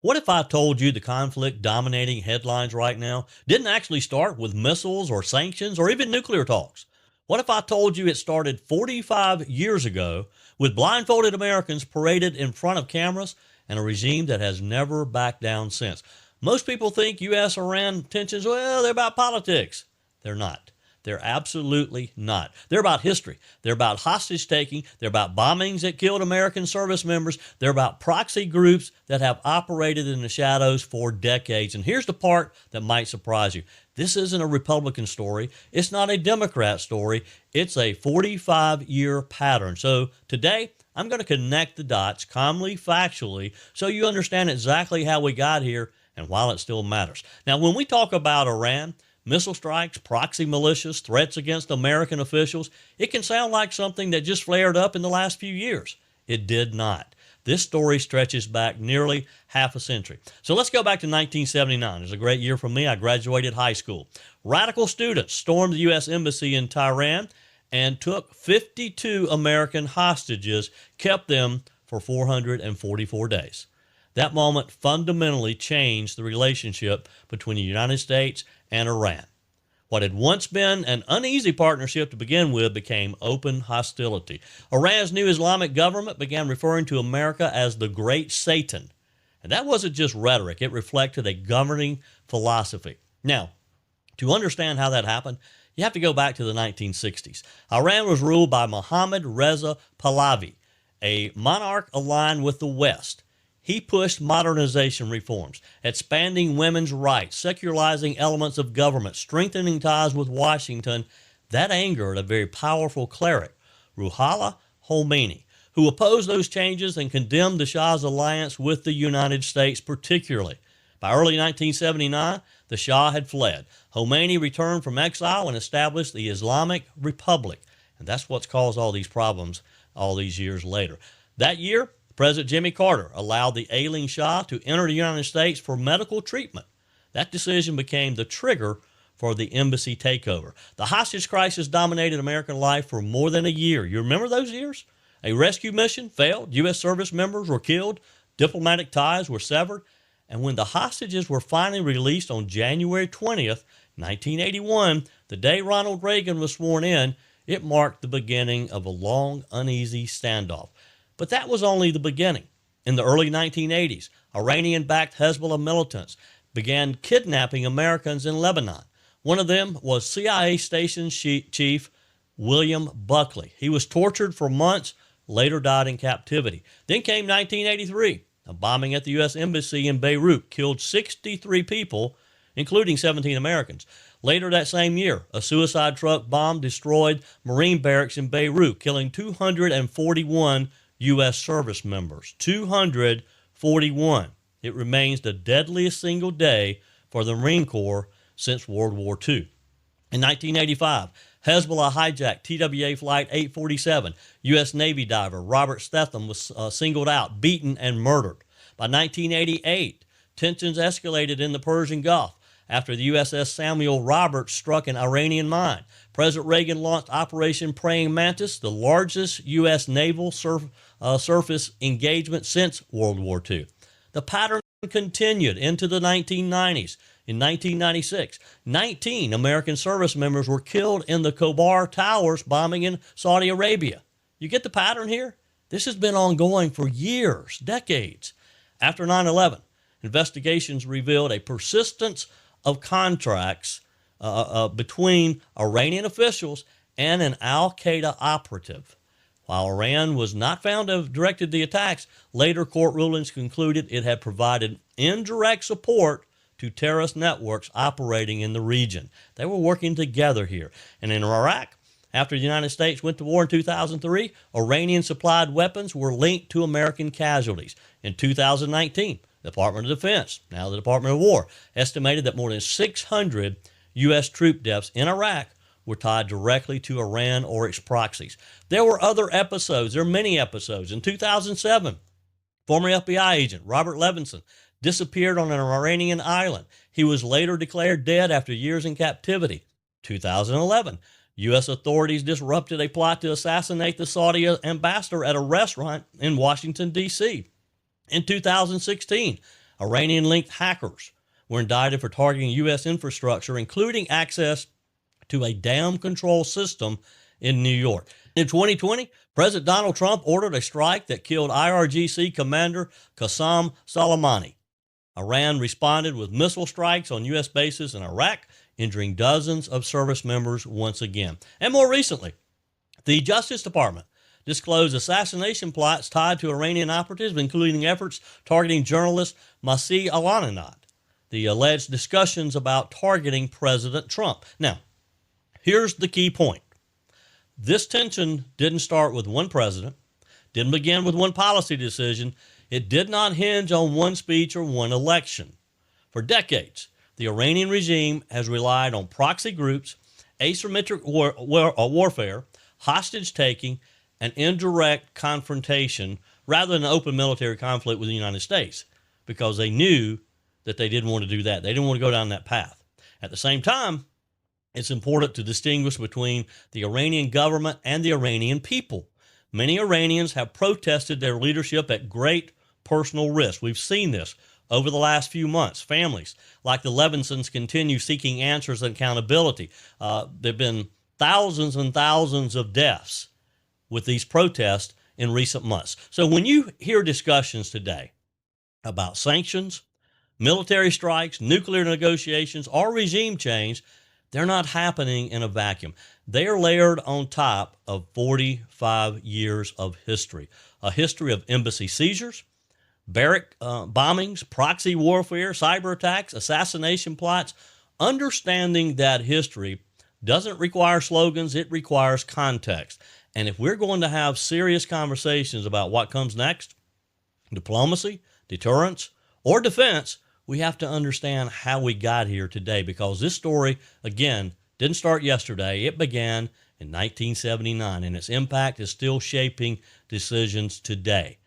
What if I told you the conflict dominating headlines right now didn't actually start with missiles or sanctions or even nuclear talks? What if I told you it started 45 years ago with blindfolded Americans paraded in front of cameras and a regime that has never backed down since? Most people think U.S. Iran tensions, well, they're about politics. They're not. They're absolutely not. They're about history. They're about hostage taking. They're about bombings that killed American service members. They're about proxy groups that have operated in the shadows for decades. And here's the part that might surprise you. This isn't a Republican story. It's not a Democrat story. It's a 45-year pattern. So today, I'm going to connect the dots calmly, factually, so you understand exactly how we got here and why it still matters. Now, when we talk about Iran, missile strikes, proxy militias, threats against American officials, it can sound like something that just flared up in the last few years. It did not. This story stretches back nearly half a century. So let's go back to 1979. It was a great year for me. I graduated high school. Radical students stormed the U.S. Embassy in Tehran and took 52 American hostages, kept them for 444 days. That moment fundamentally changed the relationship between the United States and Iran. What had once been an uneasy partnership to begin with became open hostility. Iran's new Islamic government began referring to America as the Great Satan. And that wasn't just rhetoric, it reflected a governing philosophy. Now, to understand how that happened, you have to go back to the 1960s. Iran was ruled by Mohammad Reza Pahlavi, a monarch aligned with the West. He pushed modernization reforms, expanding women's rights, secularizing elements of government, strengthening ties with Washington. That angered a very powerful cleric, Ruhollah Khomeini, who opposed those changes and condemned the Shah's alliance with the United States particularly. By early 1979, the Shah had fled. Khomeini returned from exile and established the Islamic Republic. And that's what's caused all these problems all these years later. That year, President Jimmy Carter allowed the ailing Shah to enter the United States for medical treatment. That decision became the trigger for the embassy takeover. The hostage crisis dominated American life for more than a year. You remember those years? A rescue mission failed, U.S. service members were killed, diplomatic ties were severed, and when the hostages were finally released on January 20th, 1981, the day Ronald Reagan was sworn in, it marked the beginning of a long, uneasy standoff. But that was only the beginning. In the early 1980s, Iranian-backed Hezbollah militants began kidnapping Americans in Lebanon. One of them was CIA Station Chief William Buckley. He was tortured for months, later died in captivity. Then came 1983. A bombing at the U.S. Embassy in Beirut killed 63 people, including 17 Americans. Later that same year, a suicide truck bomb destroyed Marine barracks in Beirut, killing 241 U.S. service members. 241. It remains the deadliest single day for the Marine Corps since World War II. In 1985, Hezbollah hijacked TWA Flight 847. U.S. Navy diver Robert Stetham was singled out, beaten, and murdered. By 1988, tensions escalated in the Persian Gulf after the USS Samuel Roberts struck an Iranian mine. President Reagan launched Operation Praying Mantis, the largest U.S. naval surface engagement since World War II. The pattern continued into the 1990s. In 1996, 19 American service members were killed in the Khobar Towers bombing in Saudi Arabia. You get the pattern here? This has been ongoing for years, decades. After 9/11, investigations revealed a persistence of contracts between Iranian officials and an al-Qaeda operative. While Iran was not found to have directed the attacks, later court rulings concluded it had provided indirect support to terrorist networks operating in the region. They were working together here. And in Iraq, after the United States went to war in 2003, Iranian-supplied weapons were linked to American casualties. In 2019, the Department of Defense, now the Department of War, estimated that more than 600 U.S. troop deaths in Iraq were tied directly to Iran or its proxies. There were other episodes. There are many episodes. In 2007, former FBI agent Robert Levinson disappeared on an Iranian island. He was later declared dead after years in captivity. 2011, U.S. authorities disrupted a plot to assassinate the Saudi ambassador at a restaurant in Washington, D.C. In 2016, Iranian-linked hackers were indicted for targeting U.S. infrastructure, including access to a dam control system in New York. In 2020, President Donald Trump ordered a strike that killed IRGC commander Qasem Soleimani. Iran responded with missile strikes on U.S. bases in Iraq, injuring dozens of service members once again. And more recently, the Justice Department disclosed assassination plots tied to Iranian operatives, including efforts targeting journalist Masih Alananat. The alleged discussions about targeting President Trump. Now, here's the key point. This tension didn't start with one president, didn't begin with one policy decision. It did not hinge on one speech or one election. For decades, the Iranian regime has relied on proxy groups, asymmetric warfare, hostage-taking, and indirect confrontation rather than an open military conflict with the United States, because they knew that they didn't want to do that. They didn't want to go down that path. At the same time, it's important to distinguish between the Iranian government and the Iranian people. Many Iranians have protested their leadership at great personal risk. We've seen this over the last few months. Families like the Levinsons continue seeking answers and accountability. There have been thousands and thousands of deaths with these protests in recent months. So when you hear discussions today about sanctions, military strikes, nuclear negotiations, or regime change, they're not happening in a vacuum. They are layered on top of 45 years of history, a history of embassy seizures, barrack bombings, proxy warfare, cyber attacks, assassination plots. Understanding that history doesn't require slogans, it requires context. And if we're going to have serious conversations about what comes next, diplomacy, deterrence, or defense, we have to understand how we got here today, because this story, again, didn't start yesterday. It began in 1979, and its impact is still shaping decisions today.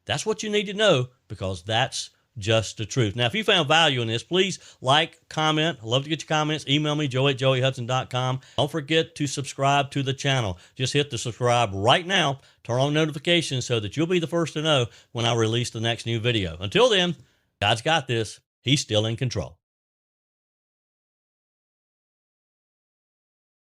That's what you need to know, because that's just the truth. Now, if you found value in this, please like, comment. I'd love to get your comments. Email me, joe@joeyhudson.com. Don't forget to subscribe to the channel. Just hit the subscribe right now. Turn on notifications so that you'll be the first to know when I release the next new video. Until then, God's got this. He's still in control.